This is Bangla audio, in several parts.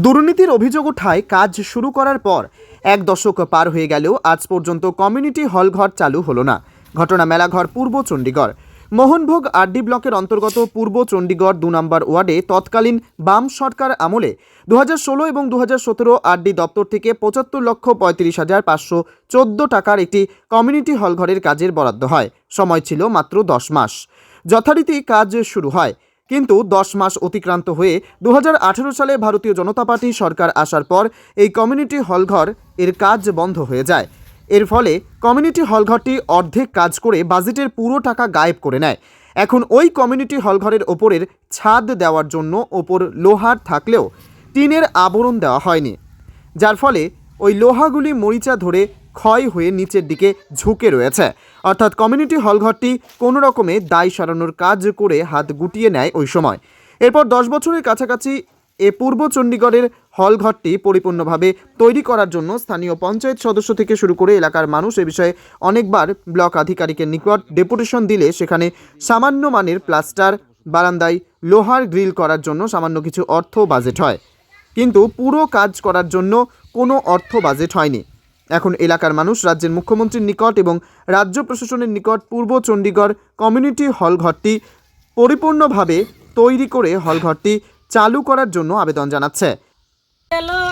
দুর্নীতির অভিযোগ ওঠায় কাজ শুরু করার পর 1 দশক পার হয়ে গেলেও আজ পর্যন্ত কমিউনিটি হল ঘর চালু হলো না। ঘটনা মেলাঘর পূর্ব চণ্ডীগড় মোহনভোগ আরডি ব্লকের অন্তর্গত পূর্ব চণ্ডীগড় 2 নম্বর ওয়ার্ডে তৎকালীন বাম সরকার আমলে 2016 এবং 2017 আরডি দপ্তর থেকে 75,35,514 টাকার একটি কমিউনিটি হল ঘরের কাজের বরাদ্দ হয়। সময় ছিল মাত্র 10 মাস। যথারীতি কাজ শুরু হয়, কিন্তু 10 মাস অতিক্রান্ত হয়ে 2018 সালে ভারতীয় জনতা পার্টি সরকার আসার পর এই কমিউনিটি হলঘর এর কাজ বন্ধ হয়ে যায়। এর ফলে কমিউনিটি হলঘরটি অর্ধেক কাজ করে বাজেটের পুরো টাকা গায়েব করে নেয়। এখন ওই কমিউনিটি হলঘরের ওপরের ছাদ দেওয়ার জন্য ওপর লোহার থাকলেও টিনের আবরণ দেওয়া হয়নি, যার ফলে ওই লোহাগুলি মরিচা ধরে ক্ষয় হয়ে নিচের দিকে ঝুঁকে রয়েছে। অর্থাৎ কমিউনিটি হলঘরটি কোনো রকমে দায় সারানোর কাজ করে হাত গুটিয়ে নেয় ওই সময়। এরপর 10 বছরের কাছাকাছি এ পূর্ব চণ্ডীগড়ের হলঘরটি পরিপূর্ণভাবে তৈরি করার জন্য স্থানীয় পঞ্চায়েত সদস্য থেকে শুরু করে এলাকার মানুষ এ বিষয়ে অনেকবার ব্লক আধিকারিকের নিকট ডেপুটেশন দিলে সেখানে সামান্য মানের প্লাস্টার, বারান্দায় লোহার গ্রিল করার জন্য সামান্য কিছু অর্থ বাজেট হয়, কিন্তু পুরো কাজ করার জন্য কোনো অর্থ বাজেট হয়নি। এখন এলাকার মানুষ রাজ্যের মুখ্যমন্ত্রীর নিকট এবং রাজ্য প্রশাসনের নিকট পূর্ব চণ্ডীগড় কমিউনিটি হলঘরটি পরিপূর্ণভাবে তৈরি করে হলঘরটি চালু করার জন্য আবেদন জানাচ্ছে।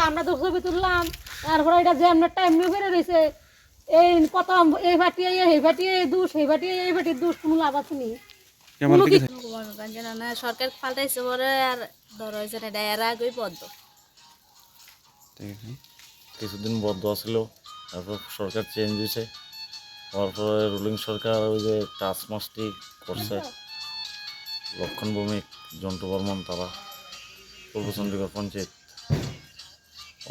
আমরা তো ছবি তুললাম, তারপরে এটা যে আমরা টাইম নিয়ে বেড়ে রয়েছে, এই প্রথম এই ফাটিয়ে এই ফাটিয়ে এই দুষ, এই ফাটিয়ে এই ফাটিয়ে দুষ, কোনো লাভ আছে নি। সরকার পাল্টাইছে পরে আর ধরো হয়েছে না, এর আগেই বদ্ধ, কিছুদিন বদ্ধ ছিল, তারপর সরকার চেঞ্জ হয়েছে, তারপরে রুলিং সরকার ওই যে টাচ মাস্টি করছে লক্ষণ ভৌমিক, জন্টু বর্মন, তারা পূর্ব চণ্ডীগড় পঞ্চায়েত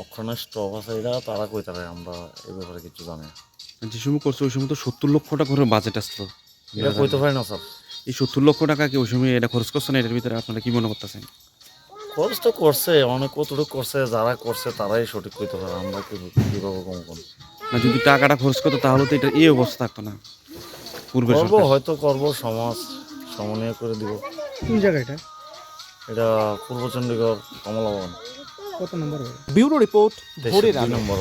অক্ষণে স্টপ আছে, এরা তারা কই তারা আমরা এই ব্যাপারে কিছু জানি না। যে সময় করছে ওই সময় তো 70 লক্ষ টাকা করে বাজেট আসতো, এটা কইতে পারি না স্যার। এই 70 লক্ষ টাকা কি ওই সময় এটা খরচ করছে না? এটার ভিতরে আপনারা কি মনে করতেছেন? খরচ তো করছে, অনেক কতটুকু করছে, যারা করছে তারাই সঠিক কইতে পারে, আমরা কীভাবে কম কম না, যদি টাকাটা খরচ করতো তাহলে তো এটা এই অবস্থা থাকতো না। পূর্বে করবো, হয়তো করবো, সমাজ সমন্বয় করে দিব। কোন জায়গা এটা পূর্ব চণ্ডীগড় কমলা ভবন। কত নম্বর? ব্যুরো রিপোর্ট, ভোরের 2 আলো। নম্বর।